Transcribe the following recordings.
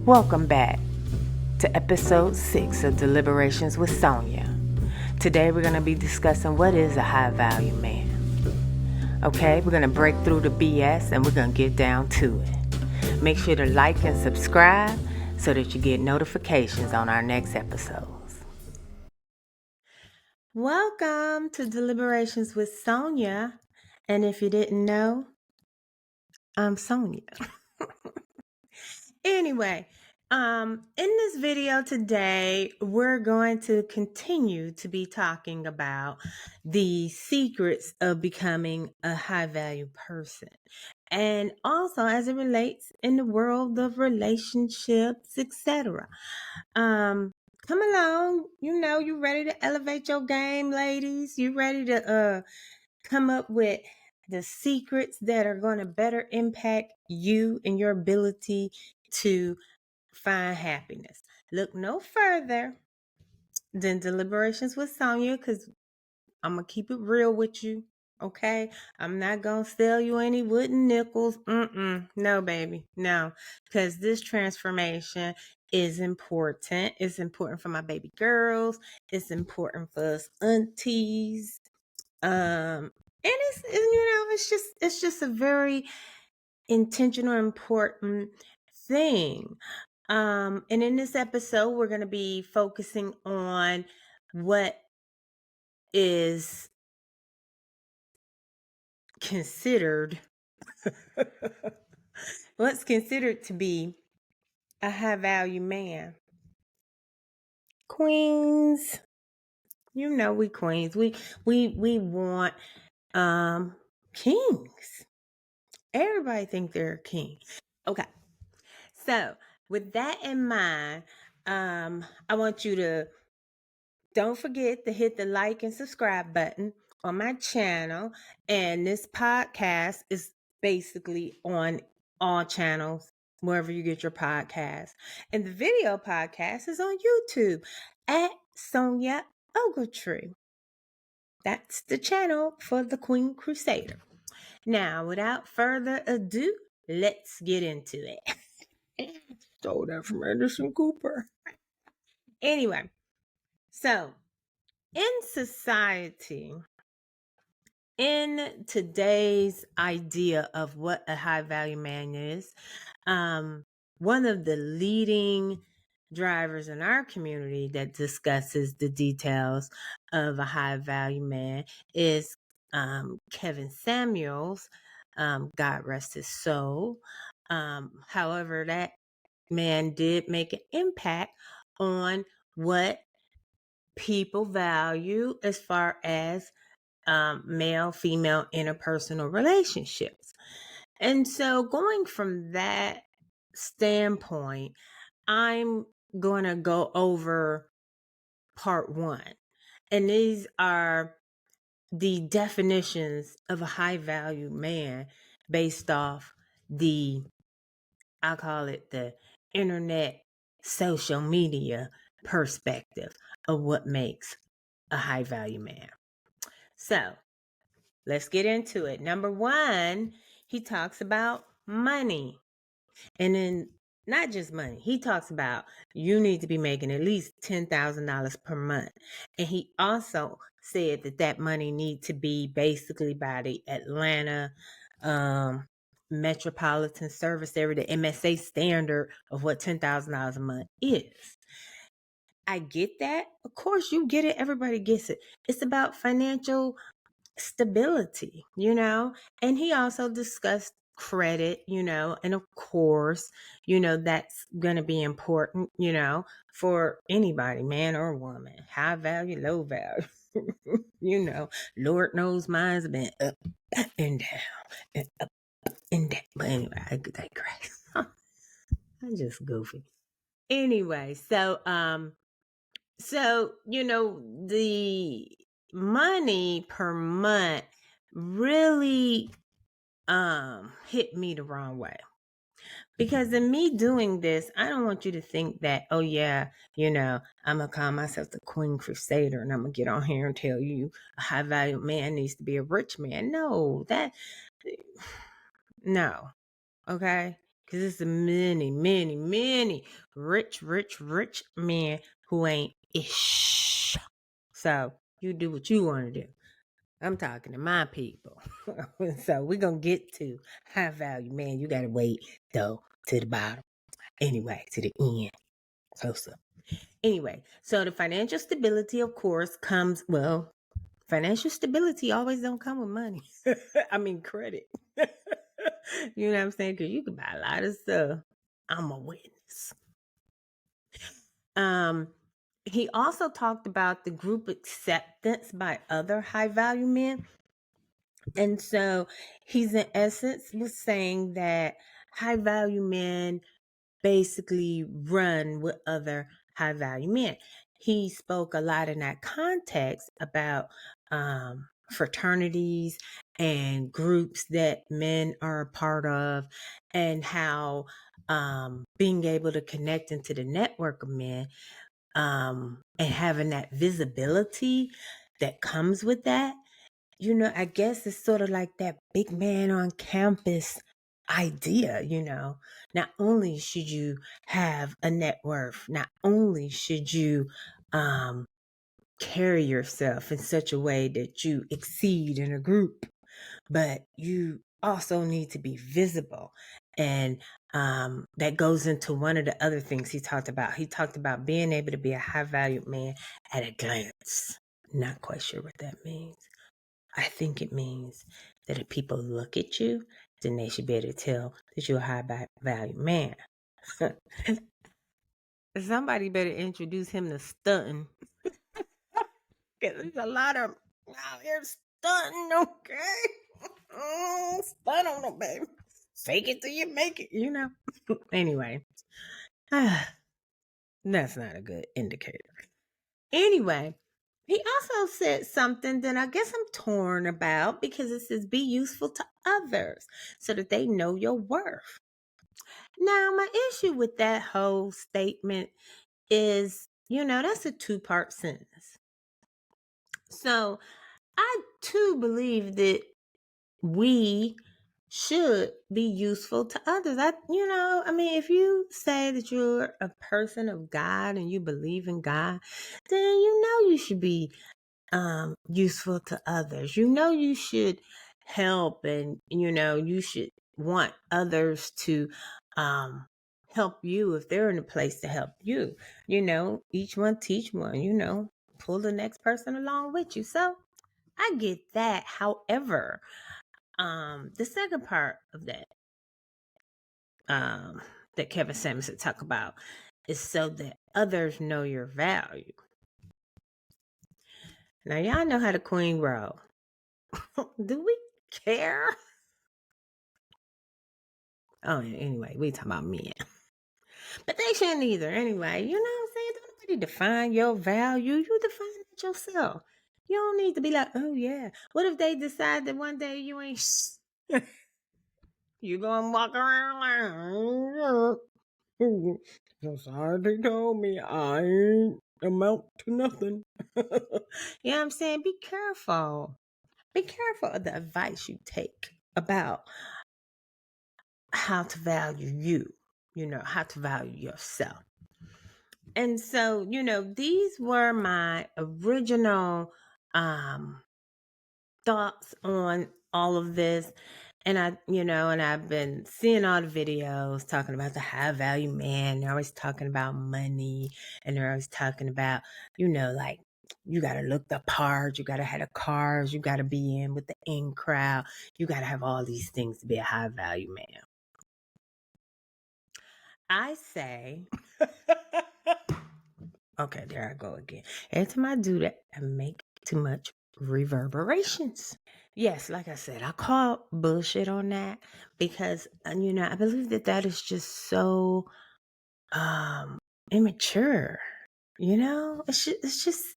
Welcome back to episode 6 of Deliberations with Sonya. Today we're going to be discussing what is a high value man. Okay, we're going to break through the BS and we're going to get down to it. Make sure to like and subscribe so that you get notifications on our next episodes. Welcome to Deliberations with Sonya. And if you didn't know, I'm Sonya. Anyway, in this video today, we're going to continue to be talking about the secrets of becoming a high value person. And also as it relates in the world of relationships, etc. Come along, you ready to elevate your game, ladies? You ready to come up with the secrets that are going to better impact you and your ability to find happiness? Look no further than Deliberations with Sonya, because I'm going to keep it real with you, okay? I'm not going to sell you any wooden nickels. No, baby, no, because this transformation is important. It's important for my baby girls. It's important for us aunties. And it's just a very intentional, important thing. And in this episode, we're going to be focusing on what is considered, what's considered to be a high value man. Queens, we queens. We want kings. Everybody think they're a king. Okay. So with that in mind, I want you to don't forget to hit the like and subscribe button on my channel. And this podcast is basically on all channels, wherever you get your podcast. And the video podcast is on YouTube at Sonya Ogletree. That's the channel for the Queen Crusader. Now, without further ado, let's get into it. Stole that from Anderson Cooper. Anyway, so in society, in today's idea of what a high value man is, one of the leading drivers in our community that discusses the details of a high value man is Kevin Samuels. God rest his soul. However, that man did make an impact on what people value as far as male female interpersonal relationships. And so going from that standpoint, I'm going to go over part 1. And these are the definitions of a high value man based off I call it the internet social media perspective of what makes a high value man. So let's get into it. Number 1, he talks about money. And then not just money. He talks about you need to be making at least $10,000 per month. And he also said that money need to be basically by the Atlanta metropolitan service area, the MSA standard of what $10,000 a month is. I get that. Of course, you get it. Everybody gets it. It's about financial stability, and he also discussed credit, and of course, that's going to be important, for anybody, man or woman, high value, low value. Lord knows mine's been up and down and up and down. But anyway, I digress. I'm just goofy. Anyway, so the money per month really hit me the wrong way. Because in me doing this, I don't want you to think that, oh yeah, I'm going to call myself the Queen Crusader and I'm going to get on here and tell you a high value man needs to be a rich man. No. Okay? Because it's many, many, many rich, rich, rich men who ain't ish. So you do what you want to do. I'm talking to my people. So we're going to get to high value man. You got to wait, though, to the bottom. Anyway, to the end. Closer. Anyway, so the financial stability, of course, comes, well, financial stability always don't come with money. I mean, credit. You know what I'm saying? Because you can buy a lot of stuff. I'm a witness. He also talked about the group acceptance by other high value men. And so he's in essence was saying that high value men basically run with other high value men. He spoke a lot in that context about fraternities and groups that men are a part of, and how being able to connect into the network of men and having that visibility that comes with that. You know, I guess it's sort of like that big man on campus idea, you know. Not only should you have a net worth, not only should you carry yourself in such a way that you exceed in a group, but you also need to be visible. And that goes into one of the other things he talked about. He talked about being able to be a high valued man at a glance. Not quite sure what that means. I think it means that if people look at you, then they should be able to tell that you're a high value man. Somebody better introduce him to stunting. There's a lot of out here stunting, okay? Stunt on them, baby. Fake it till you make it, you know? Anyway, that's not a good indicator. Anyway, he also said something that I guess I'm torn about, because it says be useful to others so that they know your worth. Now, my issue with that whole statement is, you know, that's a two-part sentence. So I too believe that we should be useful to others. I mean, if you say that you're a person of God and you believe in God, then you know you should be useful to others. You know you should help, and you know you should want others to help you if they're in a place to help you. You know, each one teach one, you know, pull the next person along with you. So I get that. However, the second part of that that Kevin Samuelson talk about is so that others know your value. Now y'all know how the queen roll. Do we care? Oh, anyway, we talking about men. But they shouldn't either. Anyway, you know what I'm saying? Don't nobody define your value. You define it yourself. You don't need to be like, oh yeah. What if they decide that one day you ain't you gonna walk around like society told me I ain't amount to nothing. You know what I'm saying? Be careful. Be careful of the advice you take about how to value you, you know, how to value yourself. And so, you know, these were my original thoughts on all of this. And I've been seeing all the videos talking about the high value man. They're always talking about money, and they're always talking about, you know, like you got to look the part, you got to have the cars, you got to be in with the in crowd, you got to have all these things to be a high value man. I say, okay, there I go again. Every time I do that, I make too much reverberations. Yes, like I said, I call bullshit on that because, you know, I believe that that is just so immature. You know, it's just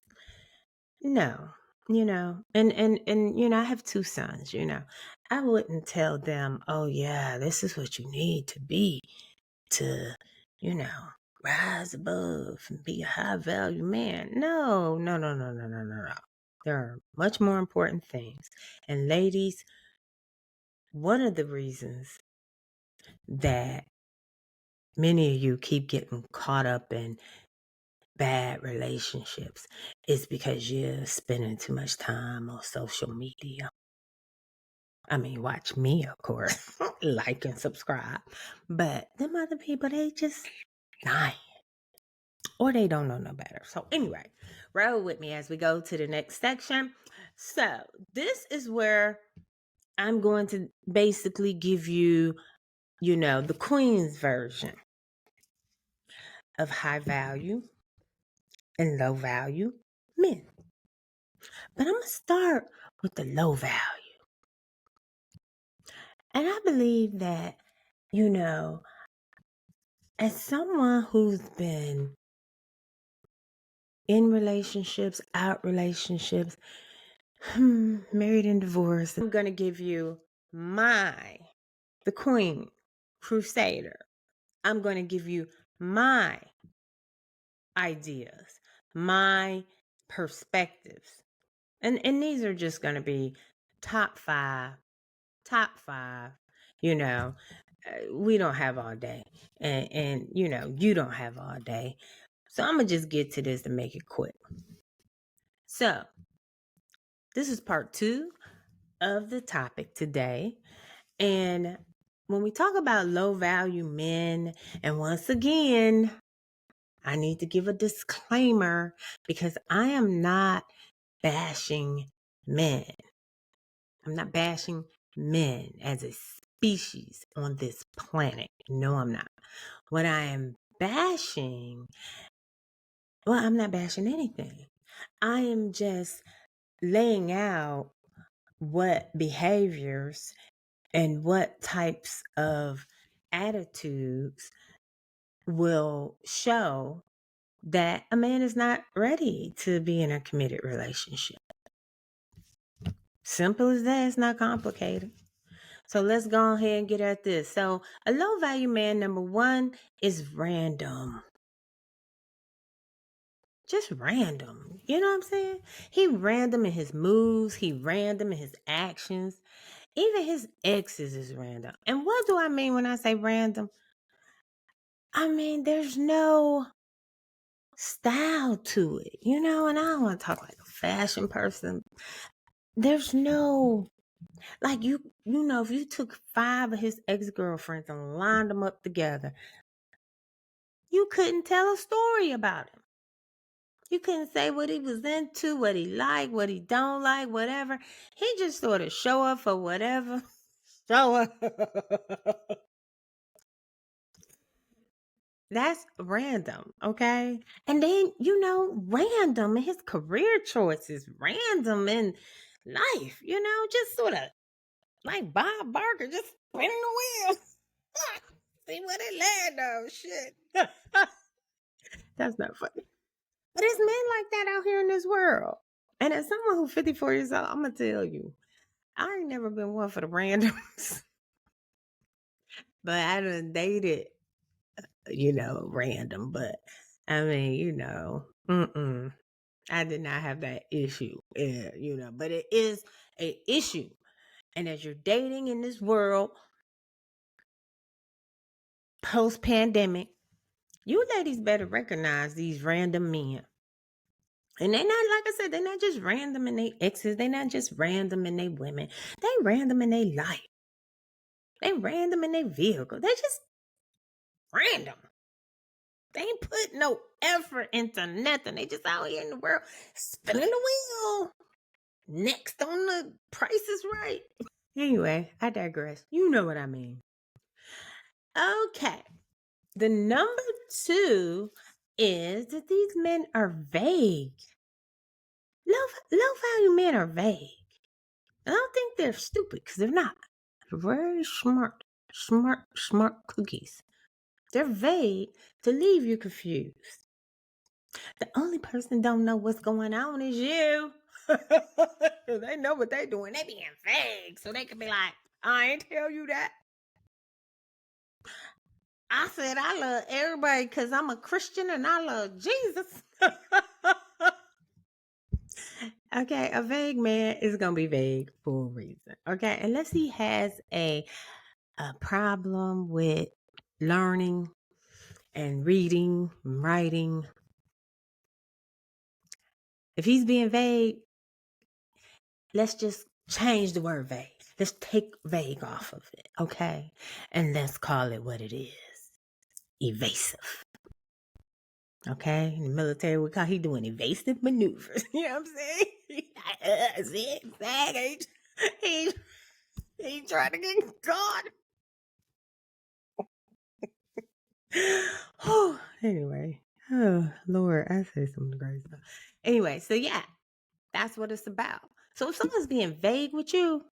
no, you know, and you know, I have two sons. You know, I wouldn't tell them, oh yeah, this is what you need to be to, you know, rise above and be a high value man. No, no, no, no, no, no, no, no. There are much more important things. And ladies, one of the reasons that many of you keep getting caught up in bad relationships is because you're spending too much time on social media. I mean, watch me, of course, like and subscribe. But them other people, they just dying. Or they don't know no better. So anyway, roll with me as we go to the next section. So this is where I'm going to basically give you, the Queen's version of high value and low value men. But I'm going to start with the low value. And I believe that, as someone who's been in relationships, out relationships, married and divorced, I'm going to give you the Queen, Crusader. I'm going to give you my ideas, my perspectives. And these are just going to be top five. We don't have all day. And you don't have all day. So I'm going to just get to this to make it quick. So this is part 2 of the topic today. And when we talk about low value men, and once again, I need to give a disclaimer because I am not bashing men. I'm not bashing men as a species on this planet. No, I'm not. What I am bashing, I'm not bashing anything. I am just laying out what behaviors and what types of attitudes will show that a man is not ready to be in a committed relationship. Simple as that. It's not complicated. So let's go ahead and get at this. So a low value man, number 1, is random. Just random. You know what I'm saying? He random in his moves. He random in his actions. Even his exes is random. And what do I mean when I say random? I mean, there's no style to it, and I don't want to talk like a fashion person. There's no, like, if you took 5 of his ex-girlfriends and lined them up together, you couldn't tell a story about him. You couldn't say what he was into, what he liked, what he don't like, whatever. He just sort of show up for whatever. Show up. That's random, okay? And then, random in his career choices, random in life, just sort of like Bob Barker, just spinning the wheel. See what it land on, shit. That's not funny. But there's men like that out here in this world. And as someone who's 54 years old, I'm going to tell you, I ain't never been one for the randoms. But I done dated, random. But I mean, I did not have that issue. Yeah, but it is an issue. And as you're dating in this world, post-pandemic, you ladies better recognize these random men. And they're not, like I said, they're not just random in their exes. They're not just random in their women. They random in their life. They random in their vehicle. They just random. They ain't put no effort into nothing. They just out here in the world spinning the wheel. Next on the Price is Right. Anyway, I digress. You know what I mean. Okay. The number 2 is that these men are vague. Low value men are vague. And I don't think they're stupid because they're not. They're very smart cookies. They're vague to leave you confused. The only person don't know what's going on is you. They know what they doing. They being vague. So they can be like, I ain't tell you that. I said I love everybody because I'm a Christian and I love Jesus. Okay, a vague man is going to be vague for a reason. Okay, unless he has a problem with learning, and reading and writing. If he's being vague, let's just change the word vague. Let's take vague off of it, okay? And let's call it what it is. Evasive. Okay? In the military, we call he doing evasive maneuvers. You know what I'm saying? See, vague. He trying to get caught. Oh, anyway. Oh, Lord, I say something crazy. Anyway, so yeah, that's what it's about. So if someone's being vague with you,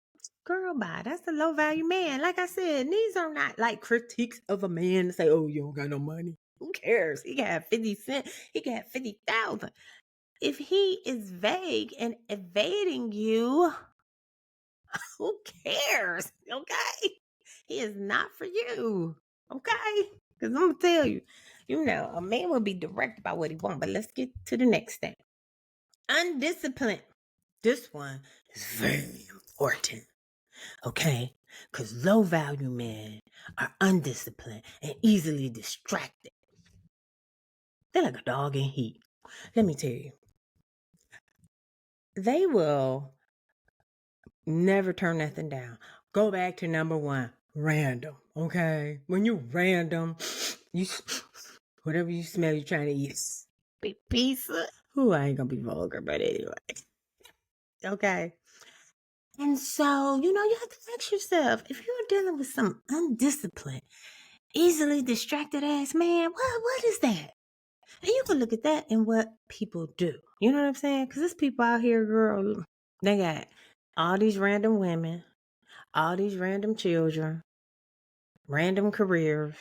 girl, bye. That's a low value man. Like I said, these are not like critiques of a man to say, oh, you don't got no money. Who cares? He can have 50 cents. He can have 50,000. If he is vague and evading you, who cares? Okay. He is not for you. Okay. Because I'm going to tell you, a man will be direct about what he wants. But let's get to the next thing. Undisciplined. This one is very important. Okay? Because low value men are undisciplined and easily distracted. They're like a dog in heat. Let me tell you. They will never turn nothing down. Go back to number one. Random. Okay? When you random, you whatever you smell, you're trying to eat. Big pizza. Ooh, I ain't gonna be vulgar, but anyway. Okay. And so, you have to ask yourself, if you're dealing with some undisciplined, easily distracted ass man, what is that? And you can look at that in what people do. You know what I'm saying? Because there's people out here, girl, they got all these random women, all these random children, random careers,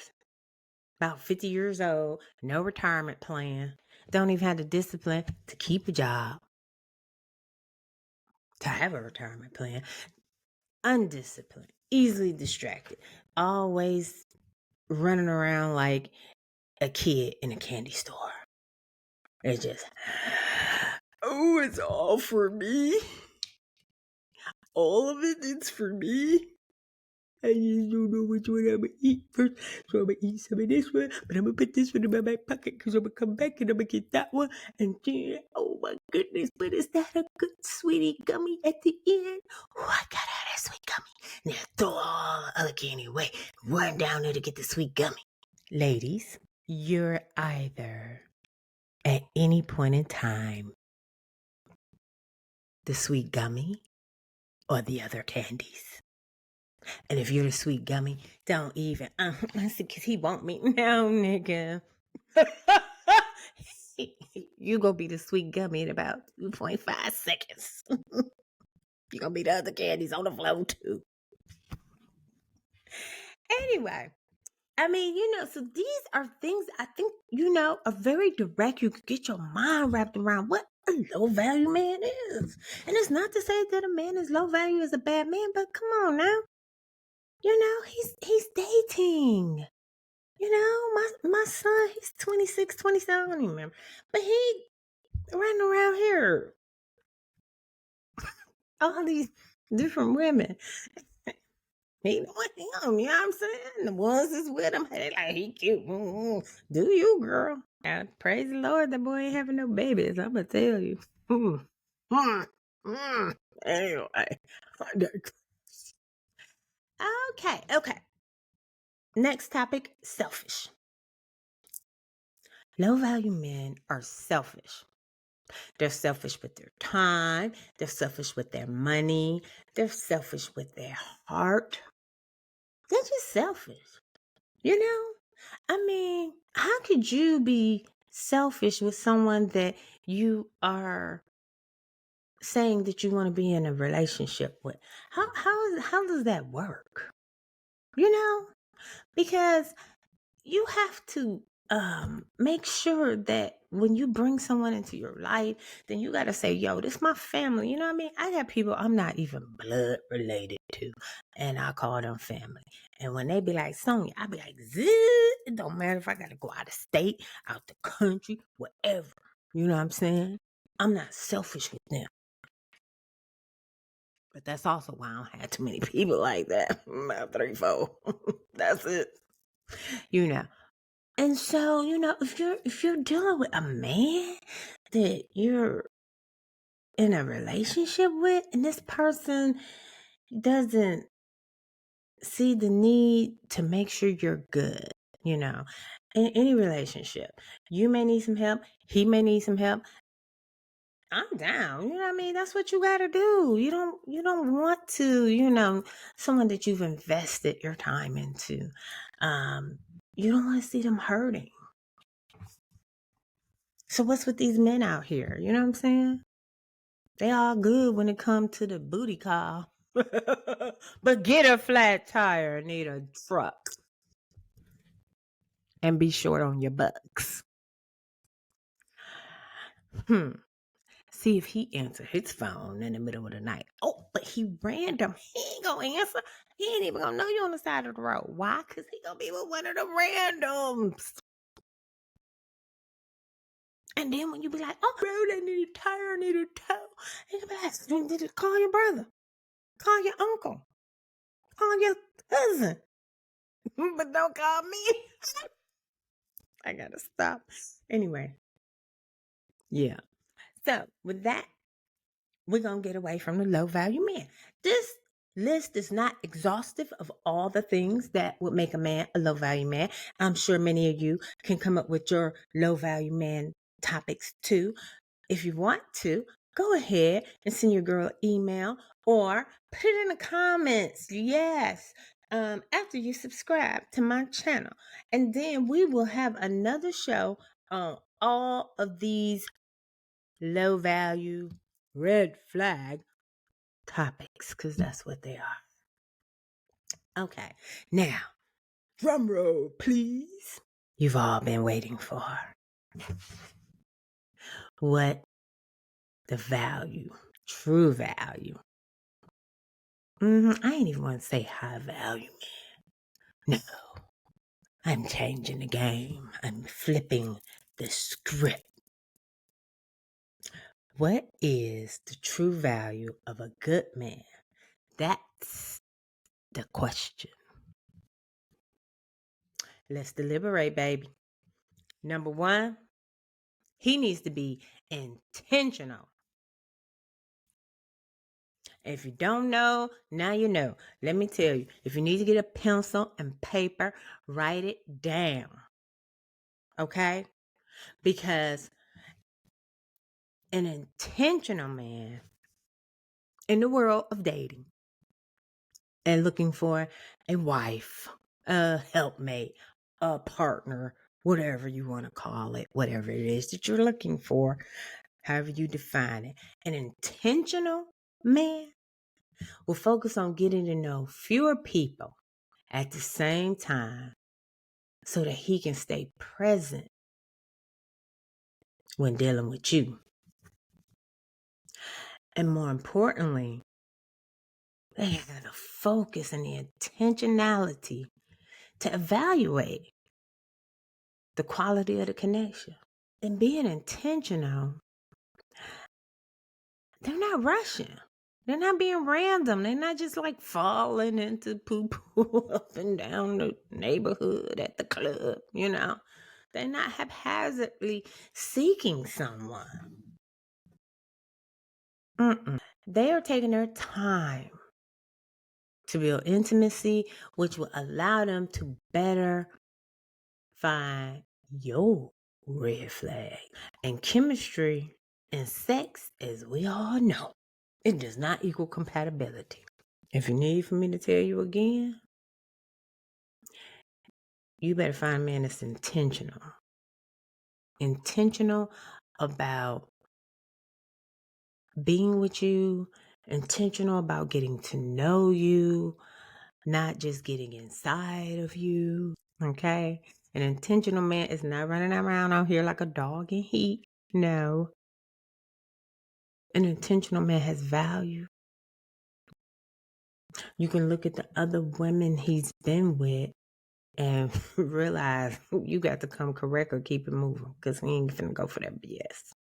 about 50 years old, no retirement plan, don't even have the discipline to keep a job, to have a retirement plan, undisciplined, easily distracted, always running around like a kid in a candy store. It's just, oh, it's all for me. All of it's for me. I just don't know which one I'm going to eat first. So I'm going to eat some of this one, but I'm going to put this one in my back pocket because I'm going to come back and I'm going to get that one. And then, oh my goodness, but is that a good sweetie gummy at the end? Oh, I got out that sweet gummy. Now throw all the other candy away. Run down there to get the sweet gummy. Ladies, you're either at any point in time the sweet gummy or the other candies. And if you're the sweet gummy, don't even. Because he want me. No, nigga. You gonna be the sweet gummy in about 2.5 seconds. You gonna be the other candies on the floor too. Anyway, so these are things I think, are very direct. You can get your mind wrapped around what a low value man is. And it's not to say that a man is low value is a bad man, but come on now. He's dating. My son, he's 26, 27, I don't even remember. But he running around here. All these different women. He doing him, you know what I'm saying? The ones that's with him, they like, he cute. Mm-hmm. Do you, girl? Now, praise the Lord, that boy ain't having no babies. I'm going to tell you. Anyway. Okay. Next topic, selfish. Low value men are selfish. They're selfish with their time. They're selfish with their money. They're selfish with their heart. They're just selfish. How could you be selfish with someone that you are saying that you want to be in a relationship with? How does that work? Because you have to make sure that when you bring someone into your life, then you got to say, yo, this is my family. You know what I mean? I got people I'm not even blood related to, and I call them family. And when they be like, Sonya, I be like, it don't matter if I got to go out of state, out the country, whatever. You know what I'm saying? I'm not selfish with them. But that's also why I don't have too many people like that. About 3, 4. That's it. And so, if you're dealing with a man that you're in a relationship with, and this person doesn't see the need to make sure you're good, in any relationship, you may need some help, he may need some help. I'm down. You know what I mean? That's what you got to do. You don't want to, someone that you've invested your time into. Um, you don't want to see them hurting. So what's with these men out here? You know what I'm saying? They all good when it comes to the booty call. But get a flat tire, need a truck. And be short on your bucks. See if he answer his phone in the middle of the night. Oh, but he random. He ain't gonna answer. He ain't even gonna know you on the side of the road. Why? Because he gonna be with one of the randoms. And then when you be like, oh, bro, I need a tire, I need a tow. And you be like, call your brother. Call your uncle. Call your cousin. But don't call me. I gotta stop. Anyway. Yeah. So with that, we're going to get away from the low value man. This list is not exhaustive of all the things that would make a man a low value man. I'm sure many of you can come up with your low value man topics too. If you want to, go ahead and send your girl an email or put it in the comments. Yes. After you subscribe to my channel. And then we will have another show on all of these low value, red flag topics, because that's what they are. Okay, now, drum roll, please. You've all been waiting for what the value, true value. I ain't even want to say high value man. No, I'm changing the game. I'm flipping the script. What is the true value of a good man? That's the question. Let's deliberate, baby. Number one, he needs to be intentional. If you don't know, now you know. Let me tell you, if you need to get a pencil and paper, write it down. Okay? Because an intentional man in the world of dating and looking for a wife, a helpmate, a partner, whatever you want to call it, whatever it is that you're looking for, however you define it. An intentional man will focus on getting to know fewer people at the same time so that he can stay present when dealing with you. And more importantly, they have the focus and the intentionality to evaluate the quality of the connection. And being intentional, they're not rushing. They're not being random. They're not just like falling into poo-poo up and down the neighborhood at the club, They're not haphazardly seeking someone. They are taking their time to build intimacy, which will allow them to better find your red flag. And chemistry and sex, as we all know, it does not equal compatibility. If you need for me to tell you again, you better find a man that's intentional. Intentional about being with you, intentional about getting to know you, not just getting inside of you, okay? An intentional man is not running around out here like a dog in heat. No. An intentional man has value. You can look at the other women he's been with and realize you got to come correct or keep it moving, because he ain't finna go for that BS.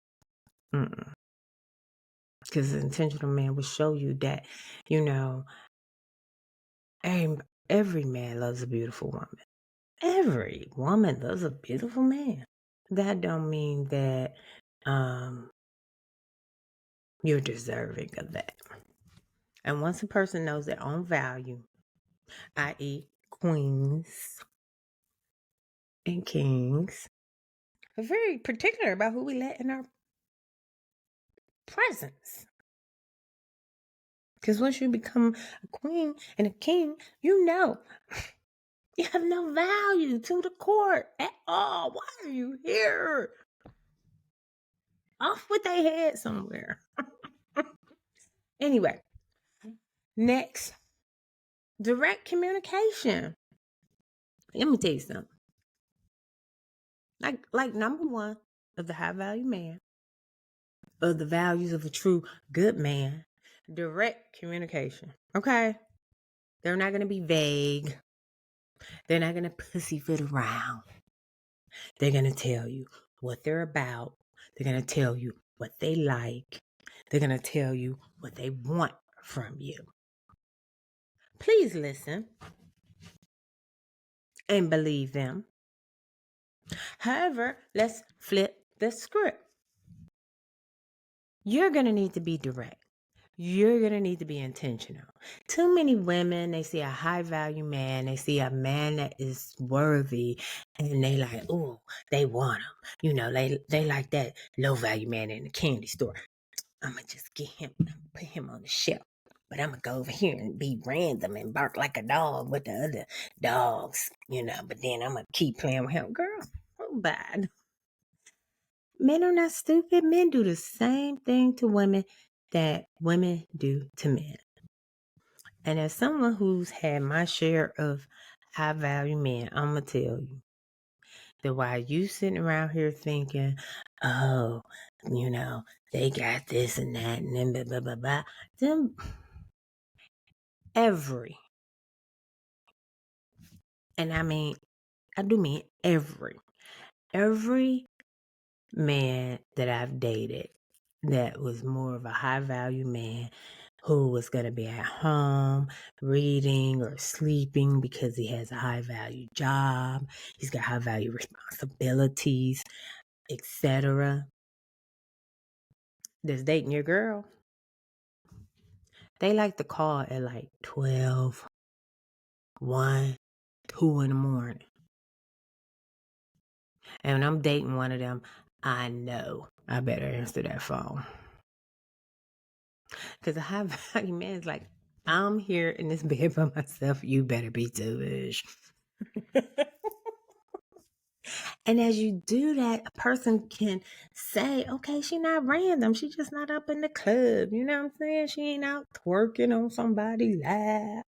Because the intentional man will show you that, every man loves a beautiful woman. Every woman loves a beautiful man. That don't mean that you're deserving of that. And once a person knows their own value, i.e., queens and kings, we're very particular about who we let in our presence. Because once you become a queen and a king, you know you have no value to the court at all. Why are you here? Off with their head somewhere. Anyway, next, direct communication. Let me tell you something. Like number one of the high value man, of the values of a true good man, direct communication. Okay? They're not gonna be vague. They're not gonna pussyfoot around. They're gonna tell you what they're about. They're gonna tell you what they like. They're gonna tell you what they want from you. Please listen and believe them. However, let's flip the script. You're going to need to be direct. You're going to need to be intentional. Too many women, they see a high value man, they see a man that is worthy, and they like, oh, they want him. You know, they like that low value man in the candy store. I'm going to just get him, put him on the shelf. But I'm going to go over here and be random and bark like a dog with the other dogs, you know, but then I'm going to keep playing with him. Girl, so bad. Men are not stupid. Men do the same thing to women that women do to men. And as someone who's had my share of high value men, I'm going to tell you that while you sitting around here thinking, oh, you know, they got this and that and then blah, blah, blah, blah, them every, and I mean, I do mean every man that I've dated that was more of a high value man who was going to be at home reading or sleeping because he has a high value job, he's got high value responsibilities, etc. That's dating your girl. They like to call at like 12, 1, 2 in the morning. And when I'm dating one of them, I know I better answer that phone. Because a high value man is like, I'm here in this bed by myself. You better be too. And as you do that, a person can say, okay, she's not random. She's just not up in the club. You know what I'm saying? She ain't out twerking on somebody's lap.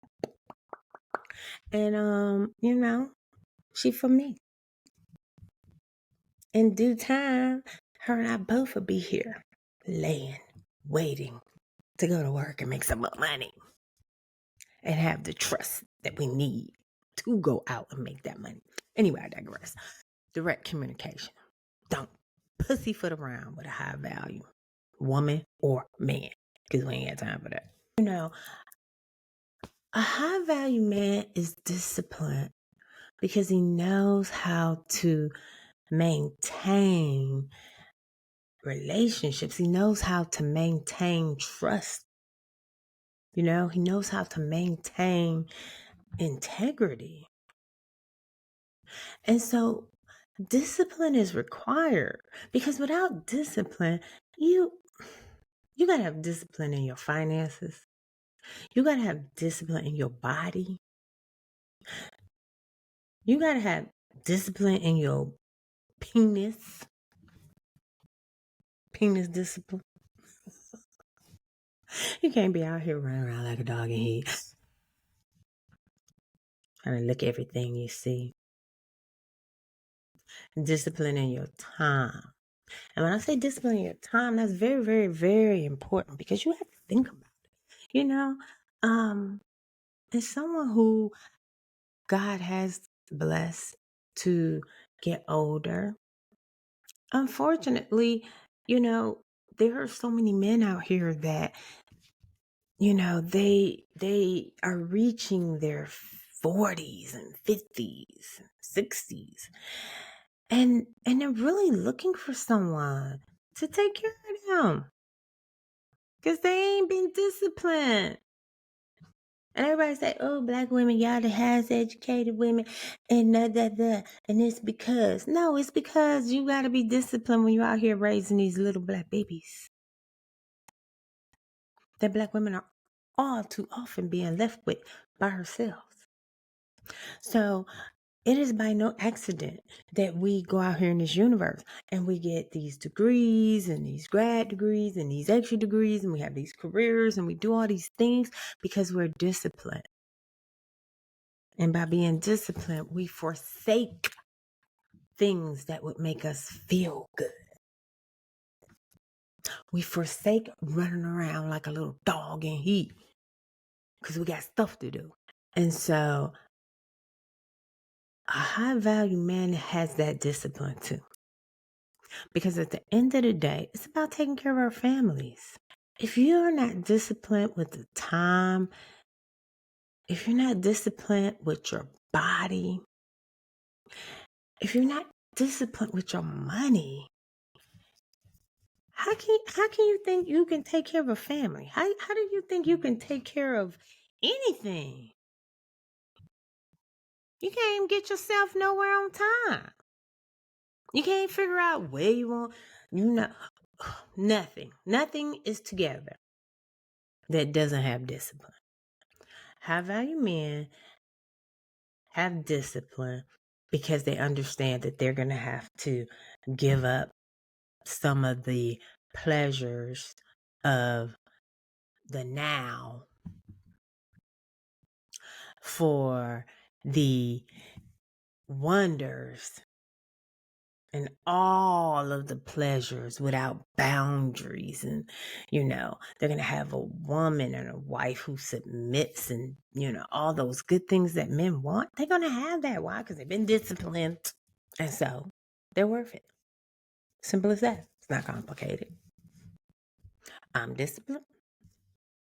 And, you know, she for me. In due time, her and I both will be here, laying, waiting to go to work and make some more money. And have the trust that we need to go out and make that money. Anyway, I digress. Direct communication. Don't pussyfoot around with a high value woman or man, because we ain't got time for that. You know, a high value man is disciplined because he knows how to maintain relationships. He knows how to maintain trust. You know, he knows how to maintain integrity. And so discipline is required, because without discipline, you got to have discipline in your finances. You got to have discipline in your body. You got to have discipline in your penis. Penis discipline. You can't be out here running around like a dog in heat, trying to lick everything you see. Discipline in your time. And when I say discipline in your time, that's very, very, very important, because you have to think about it. You know, as someone who God has blessed to get older, unfortunately, you know, there are so many men out here that, you know, they are reaching their 40s and 50s, and 60s. And they're really looking for someone to take care of them because they ain't been disciplined. And everybody say, oh, Black women, y'all the highest educated women, and and it's because, no, it's because you got to be disciplined when you're out here raising these little Black babies. That Black women are all too often being left with by herself. So it is by no accident that we go out here in this universe and we get these degrees and these grad degrees and these extra degrees, and we have these careers and we do all these things because we're disciplined. And by being disciplined, we forsake things that would make us feel good. We forsake running around like a little dog in heat because we got stuff to do. And so a high value man has that discipline too. Because at the end of the day, it's about taking care of our families. If you're not disciplined with the time, if you're not disciplined with your body, if you're not disciplined with your money, how can you think you can take care of a family? How do you think you can take care of anything? You can't even get yourself nowhere on time. You can't figure out where you want, nothing. Nothing is together that doesn't have discipline. High value men have discipline because they understand that they're going to have to give up some of the pleasures of the now for the wonders and all of the pleasures without boundaries. And, they're going to have a woman and a wife who submits and, all those good things that men want. They're going to have that. Why? Because they've been disciplined. And so they're worth it. Simple as that. It's not complicated. I'm disciplined.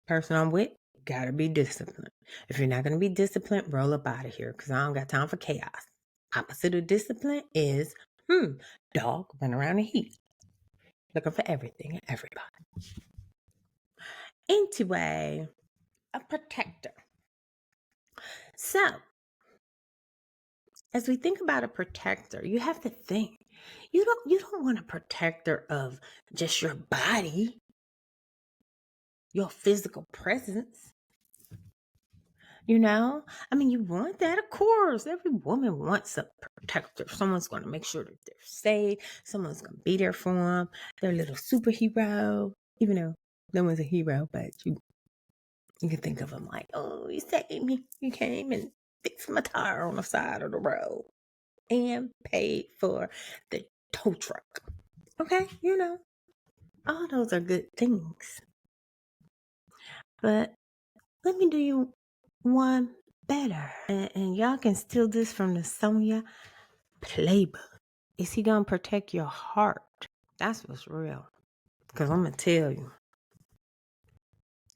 Person I'm with, gotta be disciplined. If you're not going to be disciplined, roll up out of here because I don't got time for chaos. Opposite of discipline is dog run around in heat, looking for everything and everybody. Anyway, a protector. So, as we think about a protector, you have to think. You don't want a protector of just your body, your physical presence. You want that, of course. Every woman wants a protector. Someone's going to make sure that they're safe. Someone's going to be there for them. They're a little superhero, even though no one's a hero, but you can think of them like, oh, you saved me. You came and fixed my tire on the side of the road and paid for the tow truck. Okay, all those are good things. But let me do you one better. And y'all can steal this from the Sonya playbook. Is he going to protect your heart? That's what's real. Because I'm going to tell you.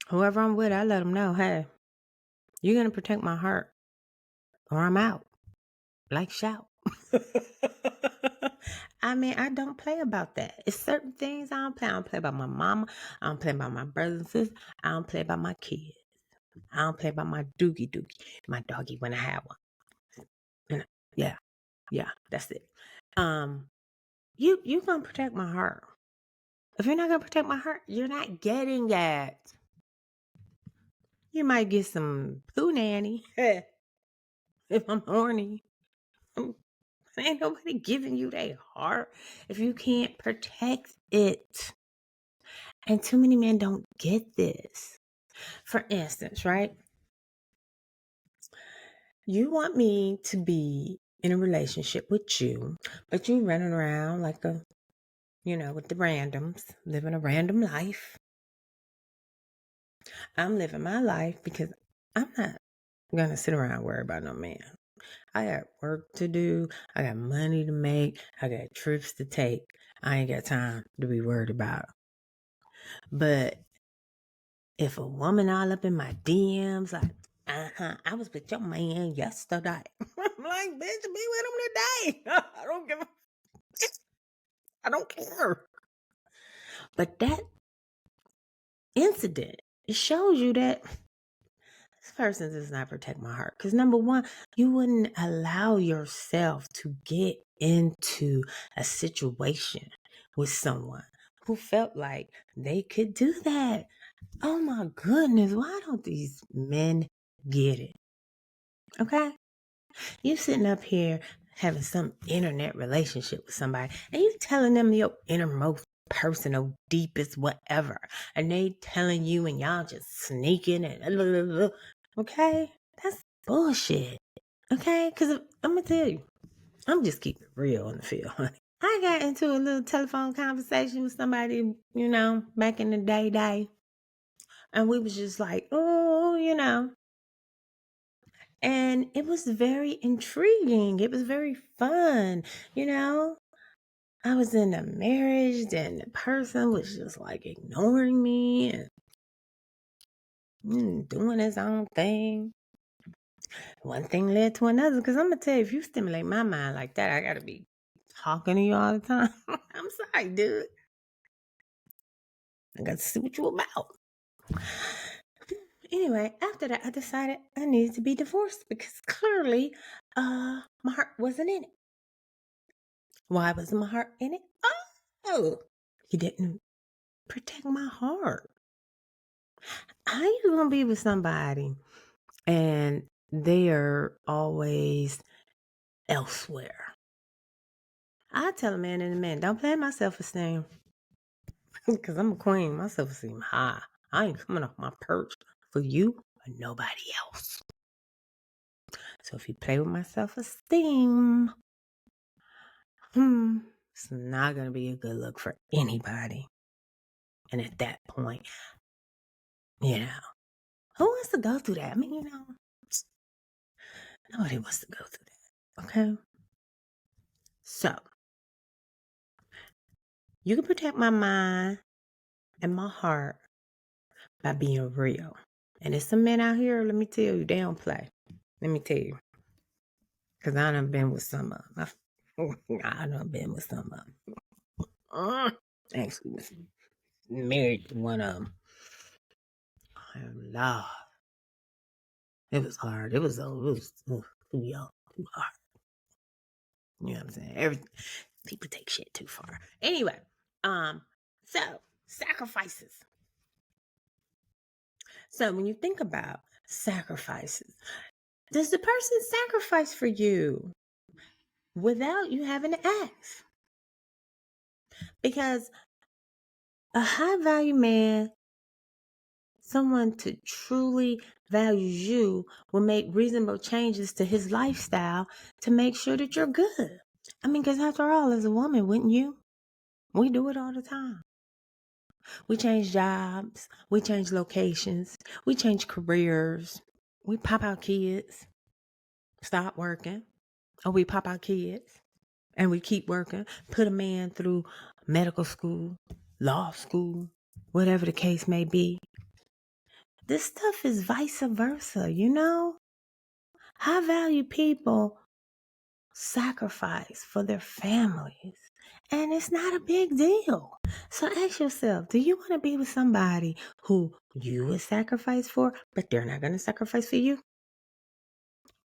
Whoever I'm with, I let them know, hey, you're going to protect my heart or I'm out. Like shout. I don't play about that. It's certain things I don't play. I don't play about my mama. I don't play about my brothers and sisters. I don't play about my kids. I don't play about my doogie, my doggy when I have one. Yeah, that's it. You gonna protect my heart. If you're not gonna protect my heart, you're not getting that. You might get some poo nanny if I'm horny. Ain't nobody giving you their heart if you can't protect it. And too many men don't get this. For instance, right? You want me to be in a relationship with you, but you running around like with the randoms, living a random life. I'm living my life because I'm not going to sit around and worry about no man. I got work to do. I got money to make. I got trips to take. I ain't got time to be worried about. But if a woman all up in my DMs, like, I was with your man yesterday. I'm like, bitch, be with him today. I don't care. But that incident, it shows you that this person does not protect my heart. Because number one, you wouldn't allow yourself to get into a situation with someone who felt like they could do that. Oh my goodness, why don't these men get it? Okay? You sitting up here having some internet relationship with somebody and you telling them your innermost personal, deepest whatever. And they telling you and y'all just sneaking and blah, blah, blah. Okay? That's bullshit. Okay? Because I'm going to tell you, I'm just keeping it real on the field, honey. I got into a little telephone conversation with somebody, back in the day. And we was just like, oh, And it was very intriguing. It was very fun. I was in a marriage and the person was just like ignoring me and doing his own thing. One thing led to another. Because I'm going to tell you, if you stimulate my mind like that, I got to be talking to you all the time. I'm sorry, dude. I got to see what you about. Anyway, after that, I decided I needed to be divorced because clearly my heart wasn't in it. Why wasn't my heart in it? Oh, he didn't protect my heart. How you gonna be with somebody and they are always elsewhere? I tell a man and a man, don't play my self-esteem. Because I'm a queen, my self-esteem high. I ain't coming off my perch for you or nobody else. So if you play with my self-esteem, it's not gonna be a good look for anybody. And at that point, who wants to go through that? I mean, nobody wants to go through that. Okay? So, you can protect my mind and my heart by being real. And there's some men out here, let me tell you, they don't play. Let me tell you. Because I done been with some of them. I done been with some of them. Actually, was married to one of them. And Lord, it was hard. It was too young, too hard. You know what I'm saying? People take shit too far. Anyway, so sacrifices. So when you think about sacrifices, does the person sacrifice for you without you having to ask? Because a high value man, someone to truly value you, will make reasonable changes to his lifestyle to make sure that you're good. I mean, because after all, as a woman, wouldn't you? We do it all the time. We change jobs, we change locations, we change careers, we pop our kids, stop working, or we pop our kids and we keep working, put a man through medical school, law school, whatever the case may be. This stuff is vice versa, High value people sacrifice for their families, and it's not a big deal. So ask yourself, do you want to be with somebody who you would sacrifice for, but they're not going to sacrifice for you?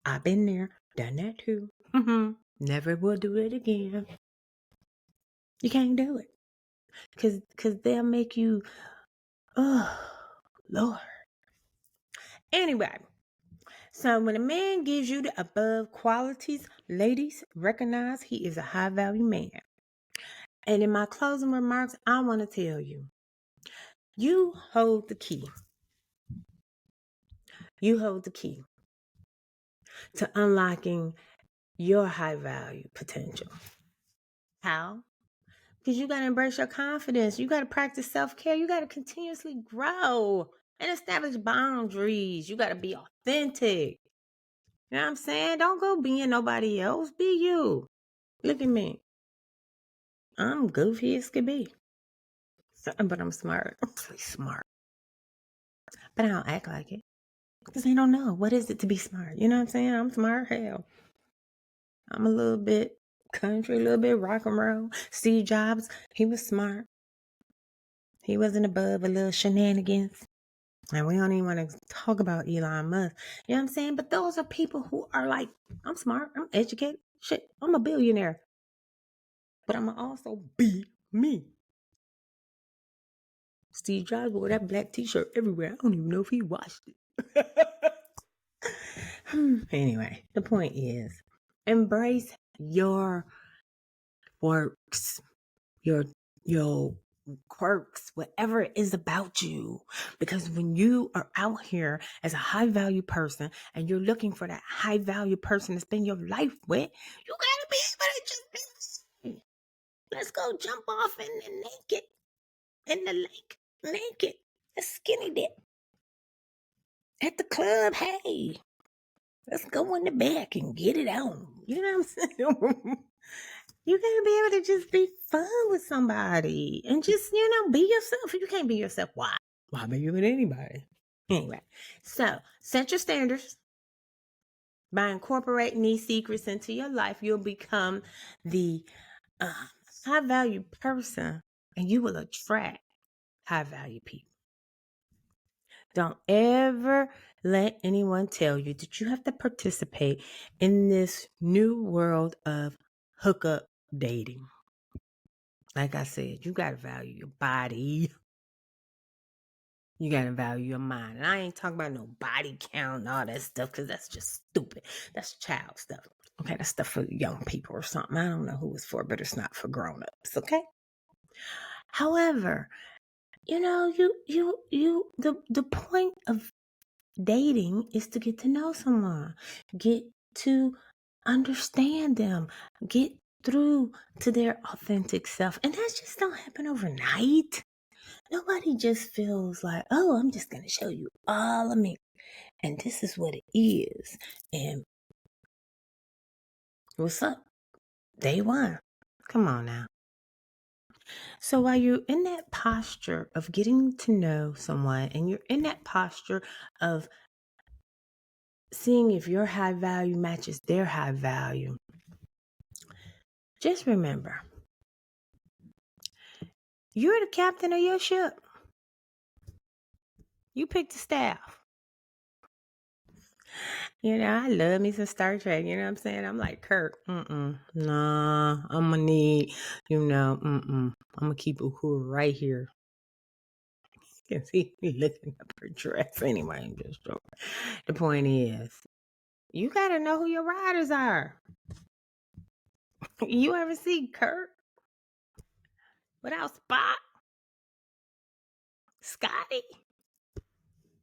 I've been there, done that too. Never will do it again. You can't do it because they'll make you, oh, Lord. Anyway, so when a man gives you the above qualities, ladies, recognize he is a high value man. And in my closing remarks, I want to tell you, you hold the key. You hold the key to unlocking your high value potential. How? Because you got to embrace your confidence. You got to practice self-care. You got to continuously grow and establish boundaries. You got to be authentic. You know what I'm saying? Don't go being nobody else. Be you. Look at me. I'm goofy as could be. But I'm smart. I'm really smart. But I don't act like it. Because they don't know. What is it to be smart? You know what I'm saying? I'm smart. Hell. I'm a little bit country, a little bit rock and roll. Steve Jobs, he was smart. He wasn't above a little shenanigans. And we don't even want to talk about Elon Musk. You know what I'm saying? But those are people who are like, I'm smart, I'm educated. Shit, I'm a billionaire. But I'm also be me. Steve Jobs wore that black t-shirt everywhere. I don't even know if he washed it. Anyway, the point is, embrace your works, your quirks, whatever it is about you. Because when you are out here as a high value person and you're looking for that high value person to spend your life with, you gotta be able to just be, let's go jump off in the lake, naked, a skinny dip. At the club, hey, let's go in the back and get it on. You know what I'm saying? You gotta be able to just be fun with somebody and just, be yourself. If you can't be yourself, why? Why be with anybody? Anyway, so set your standards. By incorporating these secrets into your life, you'll become the high value person and you will attract high value people. Don't ever let anyone tell you that you have to participate in this new world of hookup dating. Like I said, you got to value your body. You got to value your mind. And I ain't talking about no body count and all that stuff because that's just stupid. That's child stuff. Okay, that's stuff for young people or something. I don't know who it's for, but it's not for grown-ups, okay? However, the point of dating is to get to know someone, get to understand them, get through to their authentic self. And that just don't happen overnight. Nobody just feels like, oh, I'm just going to show you all of me. And this is what it is. And what's up? Day one. Come on now. So while you're in that posture of getting to know someone and you're in that posture of seeing if your high value matches their high value, just remember, you're the captain of your ship. You pick the staff. I love me some Star Trek. You know what I'm saying? I'm like, Kirk, nah, I'm gonna need, I'm gonna keep Uhura right here. You can see me looking up her dress. Anyway, I'm just joking. The point is, you gotta know who your riders are. You ever see Kirk without Spock? Scotty?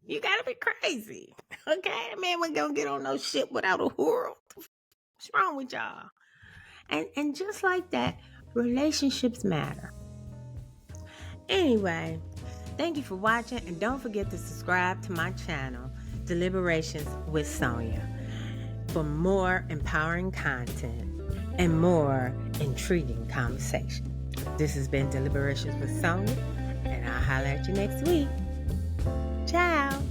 You gotta be crazy. Okay? That man wasn't gonna get on no ship without Uhura. What's wrong with y'all? And just like that, relationships matter. Anyway, thank you for watching, and don't forget to subscribe to my channel, Deliberations with Sonya, for more empowering content and more intriguing conversation. This has been Deliberations with Sonya, and I'll holler at you next week. Ciao.